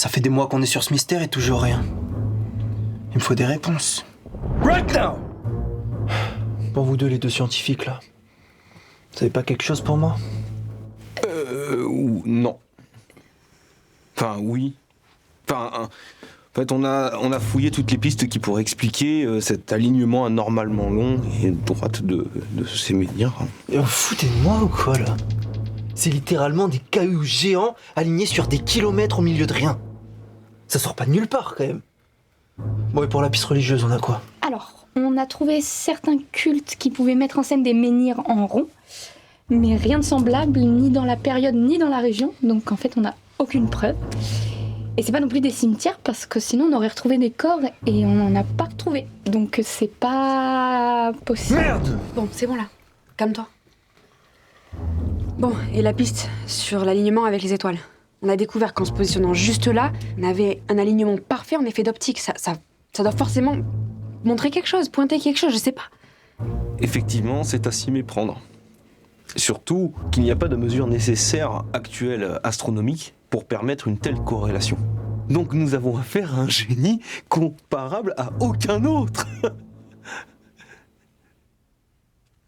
Ça fait des mois qu'on est sur ce mystère et toujours rien. Il me faut des réponses. Right now! Bon, vous deux, les deux scientifiques, là. Vous avez pas quelque chose pour moi? Non. Enfin, oui. En fait, on a fouillé toutes les pistes qui pourraient expliquer cet alignement anormalement long et droite de ces menhirs. Et vous foutez de moi ou quoi, là? C'est littéralement des cailloux géants alignés sur des kilomètres au milieu de rien. Ça sort pas de nulle part, quand même. Bon, et pour la piste religieuse, on a quoi? Alors, on a trouvé certains cultes qui pouvaient mettre en scène des menhirs en rond, mais rien de semblable, ni dans la période, ni dans la région, donc en fait, on n'a aucune preuve. Et c'est pas non plus des cimetières, parce que sinon, on aurait retrouvé des corps et on n'en a pas retrouvé. Donc, c'est pas possible. Merde! Bon, c'est bon là. Calme-toi. Bon, et la piste sur l'alignement avec les étoiles. On a découvert qu'en se positionnant juste là, on avait un alignement parfait en effet d'optique. Ça doit forcément montrer quelque chose, pointer quelque chose, je sais pas. Effectivement, c'est à s'y méprendre. Surtout qu'il n'y a pas de mesures nécessaires actuelles astronomiques pour permettre une telle corrélation. Donc nous avons affaire à un génie comparable à aucun autre.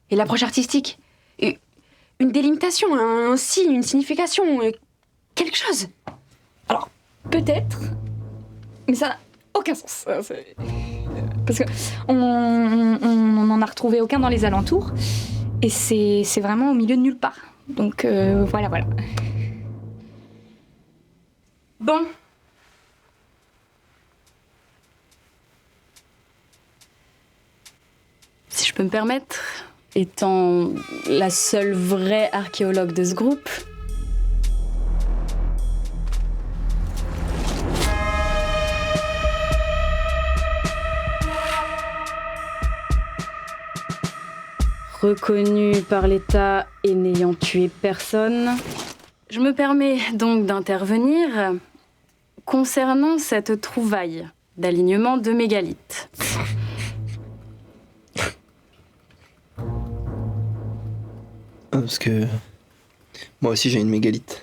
Et l'approche artistique, une délimitation, un signe, une signification, quelque chose. Alors, peut-être, mais ça n'a aucun sens. Parce que on en a retrouvé aucun dans les alentours, et c'est vraiment au milieu de nulle part. Donc voilà. Bon. Si je peux me permettre, étant la seule vraie archéologue de ce groupe, reconnue par l'État et n'ayant tué personne, je me permets donc d'intervenir concernant cette trouvaille d'alignement de mégalithes. Parce que moi aussi j'ai une mégalith.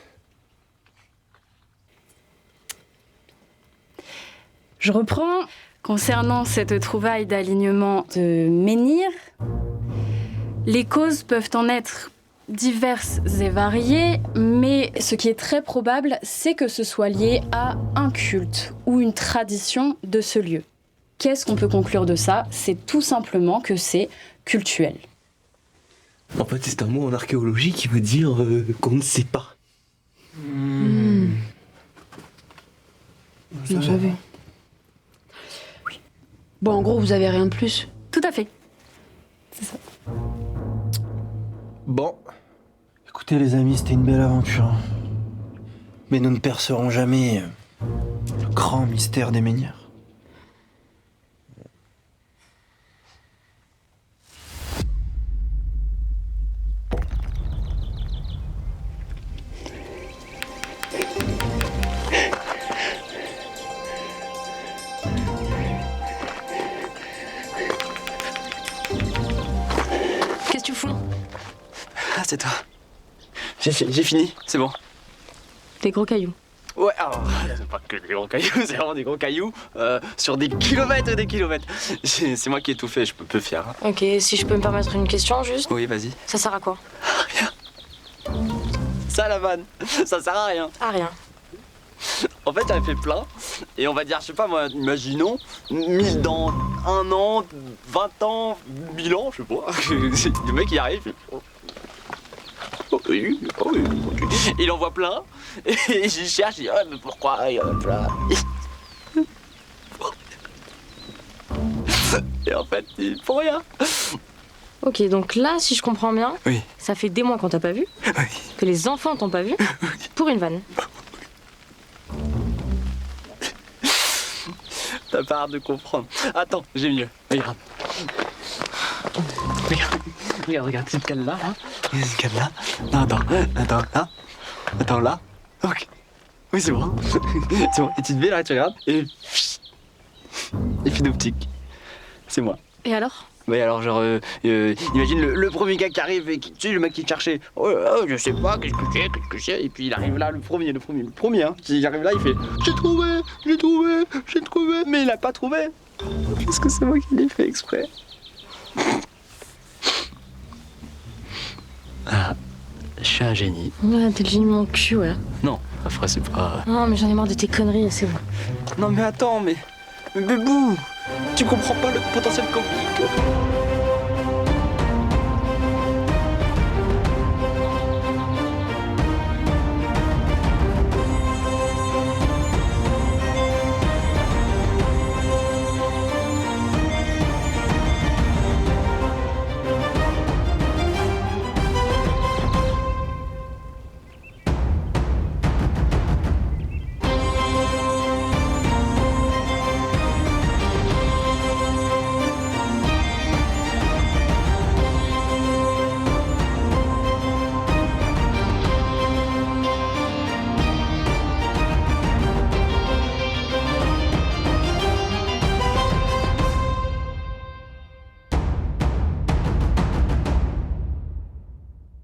Je reprends. Concernant cette trouvaille d'alignement de menhirs, les causes peuvent en être diverses et variées, mais ce qui est très probable, c'est que ce soit lié à un culte ou une tradition de ce lieu. Qu'est-ce qu'on peut conclure de ça? C'est tout simplement que c'est cultuel. En fait, c'est un mot en archéologie qui veut dire qu'on ne sait pas. Vous savez. Oui. Bon, en gros, vous avez rien de plus. Tout à fait. C'est ça. Bon, écoutez les amis, c'était une belle aventure. Mais nous ne percerons jamais le grand mystère des menhirs. Qu'est-ce que tu fous? Ah, c'est toi. J'ai fini, c'est bon. Des gros cailloux. Ouais, alors, c'est pas que des gros cailloux, c'est vraiment des gros cailloux sur des kilomètres et des kilomètres. C'est moi qui ai tout fait, je peux peu fier. Hein. Ok, si je peux me permettre une question juste. Oui, vas-y. Ça sert à quoi? Rien. Ça, la vanne, ça sert à rien. À rien. En fait, j'en ai fait plein, et on va dire, je sais pas moi, imaginons, dans 1 an, 20 ans, 1000 ans, je sais pas. Le mec, il arrive, oui. Il en voit plein, et j'y cherche, je dis, mais pourquoi il y en a plein? Et en fait, il faut rien. Ok, donc là, si je comprends bien, Oui. ça fait des mois qu'on t'a pas vu, Oui. que les enfants t'ont pas vu, pour une vanne. T'as pas hâte de comprendre. Attends, j'ai mieux. Regarde. Regarde, cette canne-là, hein. Cette canne-là. Non, attends, là. Attends, là. Ok. Oui, c'est bon. C'est bon. Et tu te mets là, tu regardes. Et... Effet d'optique. C'est moi. Et alors? Ouais, alors genre, imagine le premier gars qui arrive et qui, tu sais, le mec qui te cherchait. Oh, je sais pas, qu'est-ce que c'est. Et puis il arrive là, le premier, hein. Il arrive là, il fait j'ai trouvé, mais il a pas trouvé. Parce que c'est moi qui l'ai fait exprès. Ah, je suis un génie. Ouais, t'es le génie de mon cul, ouais. Non, après c'est pas... Non, mais j'en ai marre de tes conneries, c'est bon. Non mais attends, mais Bébou, tu comprends pas le potentiel comique.